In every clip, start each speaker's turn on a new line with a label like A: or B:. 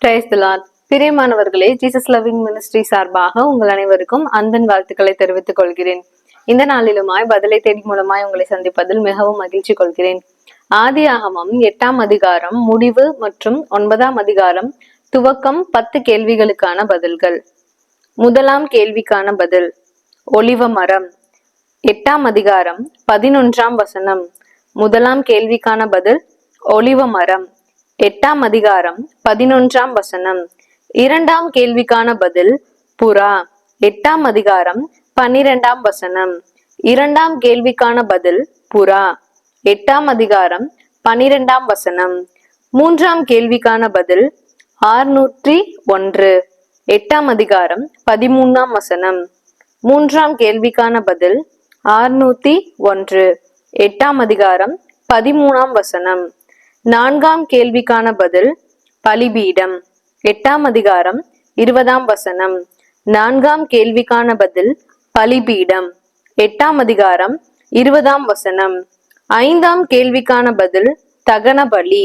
A: Praise the Lord. பிரியமானவர்களே, Jesus loving ministry சார்பாக உங்கள் அனைவருக்கும் அன்பின் வாழ்த்துக்களை தெரிவித்துக் கொள்கிறேன். இந்த நாளிலுமாய் பதிலை தேடி மூலமாய் உங்களை சந்திப்பதில் மிகவும் மகிழ்ச்சி கொள்கிறேன். ஆதியாகமம் 8ஆம் அதிகாரம் முடிவு மற்றும் 9ஆம் அதிகாரம் துவக்கம் 10 கேள்விகளுக்கான பதில்கள். முதலாம் கேள்விக்கான பதில், ஒலிவ மரம். 8ஆம் அதிகாரம் 11ஆம் வசனம். முதலாம் கேள்விக்கான பதில், ஒலிவ மரம். 8ஆம் அதிகாரம் 11ஆம் வசனம். இரண்டாம் கேள்விக்கான பதில், புறா. 8ஆம் அதிகாரம் 12ஆம் வசனம். இரண்டாம் கேள்விக்கான பதில், புறா. 8ஆம் அதிகாரம் 12ஆம் வசனம். மூன்றாம் கேள்விக்கான பதில், 601. 8ஆம் அதிகாரம் 13ஆம் வசனம். மூன்றாம் கேள்விக்கான பதில், 601. 8ஆம் அதிகாரம் 13ஆம் வசனம். நான்காம் கேள்விக்கான பதில், பலிபீடம். 8ஆம் அதிகாரம் 20ஆம் வசனம். நான்காம் கேள்விக்கான பதில், பலிபீடம். 8ஆம் அதிகாரம் 20ஆம் வசனம். ஐந்தாம் கேள்விக்கான பதில், தகன பலி.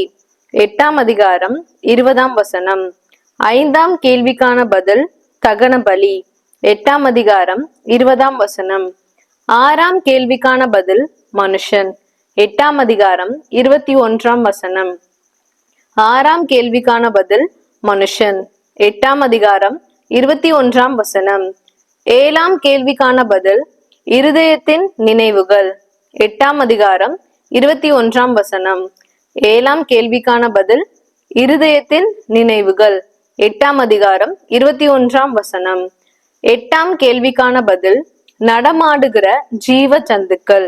A: 8ஆம் அதிகாரம் 20ஆம் வசனம். ஐந்தாம் கேள்விக்கான பதில், தகன பலி. 8ஆம் அதிகாரம் 20ஆம் வசனம். ஆறாம் கேள்விக்கான பதில், மனுஷன். 8ஆம் அதிகாரம் 21ஆம் வசனம். ஆறாம் கேள்விக்கான பதில், மனுஷன். 8ஆம் அதிகாரம் 21ஆம் வசனம். ஏழாம் கேள்விக்கான பதில், இருதயத்தின் நினைவுகள். 8ஆம் அதிகாரம் 21ஆம் வசனம். ஏழாம் கேள்விக்கான பதில், இருதயத்தின் நினைவுகள். 8ஆம் அதிகாரம் 21ஆம் வசனம். எட்டாம் கேள்விக்கான பதில், நடமாடுகிற ஜீவ ஜந்துக்கள்.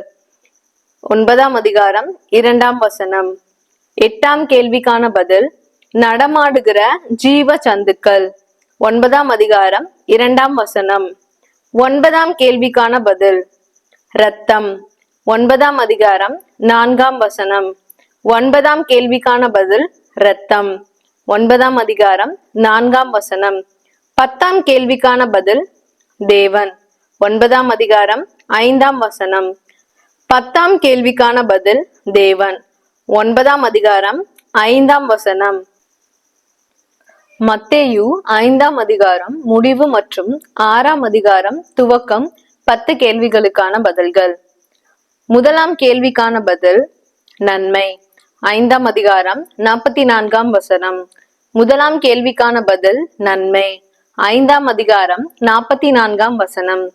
A: 9ஆம் அதிகாரம் 2ஆம் வசனம். எட்டாம் கேள்விக்கான பதில், நடமாடுகிற ஜீவ ஜந்துக்கள். 9ஆம் அதிகாரம் 2ஆம் வசனம். 9ஆம் கேள்விக்கான பதில், இரத்தம். 9ஆம் அதிகாரம் 4ஆம் வசனம். 9ஆம் கேள்விக்கான பதில், இரத்தம். 9ஆம் அதிகாரம் 4ஆம் வசனம். 10ஆம் கேள்விக்கான பதில், தேவன். 9ஆம் அதிகாரம் 5ஆம் வசனம். 10ஆம் கேள்விக்கான பதில், தேவன். 9ஆம் அதிகாரம் 5ஆம் வசனம். மத்தேயு 5ஆம் அதிகாரம் முடிவு மற்றும் 6ஆம் அதிகாரம் துவக்கம் 10 கேள்விகளுக்கான பதில்கள். முதலாம் கேள்விக்கான பதில், நன்மை. 5ஆம் அதிகாரம் 44ஆம் வசனம். முதலாம் கேள்விக்கான பதில், நன்மை. 5ஆம் அதிகாரம் 44ஆம் வசனம்.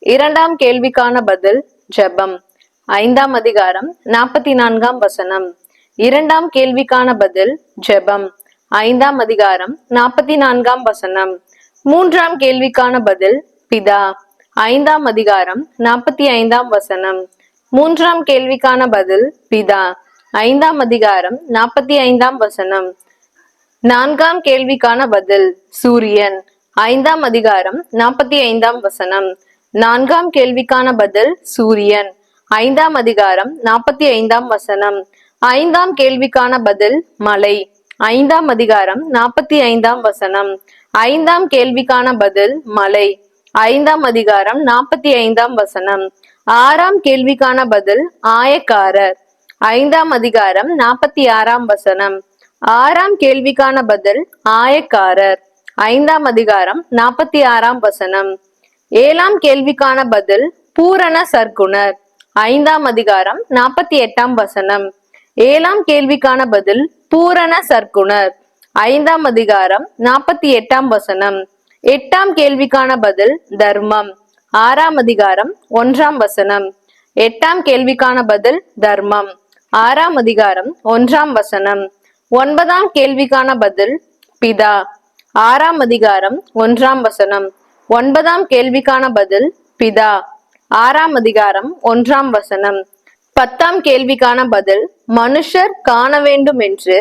A: இரண்டாம் கேள்விக்கான பதில், ஜெபம். 5ஆம் அதிகாரம் 44ஆம் வசனம். இரண்டாம் கேள்விக்கான பதில், ஜெபம். 5ஆம் அதிகாரம் 44ஆம் வசனம். மூன்றாம் கேள்விக்கான பதில், பிதா. 5ஆம் அதிகாரம் 45ஆம் வசனம். மூன்றாம் கேள்விக்கான பதில், பிதா. 5ஆம் அதிகாரம் 45ஆம் வசனம். நான்காம் கேள்விக்கான பதில், சூரியன். 5ஆம் அதிகாரம் 45ஆம் வசனம். நான்காம் கேள்விக்கான பதில், சூரியன். 5ஆம் அதிகாரம் 45ஆம் வசனம். ஐந்தாம் கேள்விக்கான பதில், மலை. 5ஆம் அதிகாரம் 45ஆம் வசனம். ஐந்தாம் கேள்விக்கான பதில், மலை. 5ஆம் அதிகாரம் 45ஆம் வசனம். ஆறாம் கேள்விக்கான பதில், ஆயக்காரர். 5ஆம் அதிகாரம் 46ஆம் வசனம். ஆறாம் கேள்விக்கான பதில், ஆயக்காரர். 5ஆம் அதிகாரம் 46ஆம் வசனம். ஏழாம் கேள்விக்கான பதில், பூரண சர்க்குணர். 5ஆம் அதிகாரம் 48ஆம் வசனம். ஏழாம் கேள்விக்கான பதில், பூரண சர்க்குணர். 5ஆம் அதிகாரம் 48ஆம் வசனம். எட்டாம் கேள்விக்கான பதில், தர்மம். 6ஆம் அதிகாரம் 1ஆம் வசனம். எட்டாம் கேள்விக்கான பதில், தர்மம். 6ஆம் அதிகாரம் 1ஆம் வசனம். 9ஆம் கேள்விக்கான பதில், பிதா. 6ஆம் அதிகாரம் 1ஆம் வசனம். 9ஆம் கேள்விக்கான பதில், பிதா. 6ஆம் அதிகாரம் 1ஆம் வசனம். 10ஆம் கேள்விக்கான பதில், மனுஷர் காண வேண்டும் என்று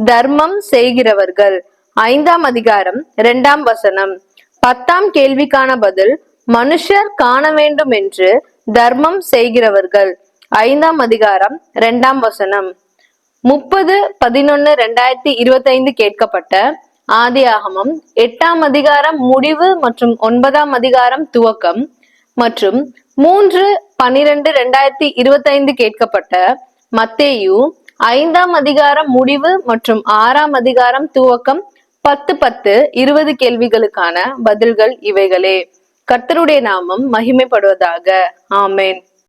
A: தர்மம் செய்கிறவர்கள். 5ஆம் அதிகாரம் 2ஆம் வசனம். 10ஆம் கேள்விக்கான பதில், மனுஷர் காண வேண்டும் என்று தர்மம் செய்கிறவர்கள். 5ஆம் அதிகாரம் 2ஆம் வசனம். 30/11/2025 கேட்கப்பட்ட ஆதியாகமம் 8ஆம் அதிகாரம் முடிவு மற்றும் 9ஆம் அதிகாரம் துவக்கம் மற்றும் 3/12/2025 கேட்கப்பட்ட மத்தேயு 5ஆம் அதிகாரம் முடிவு மற்றும் 6ஆம் அதிகாரம் துவக்கம் 10 20 கேள்விகளுக்கான பதில்கள் இவைகளே. கர்த்தருடைய நாமம் மகிமைப்படுவதாக. ஆமென்.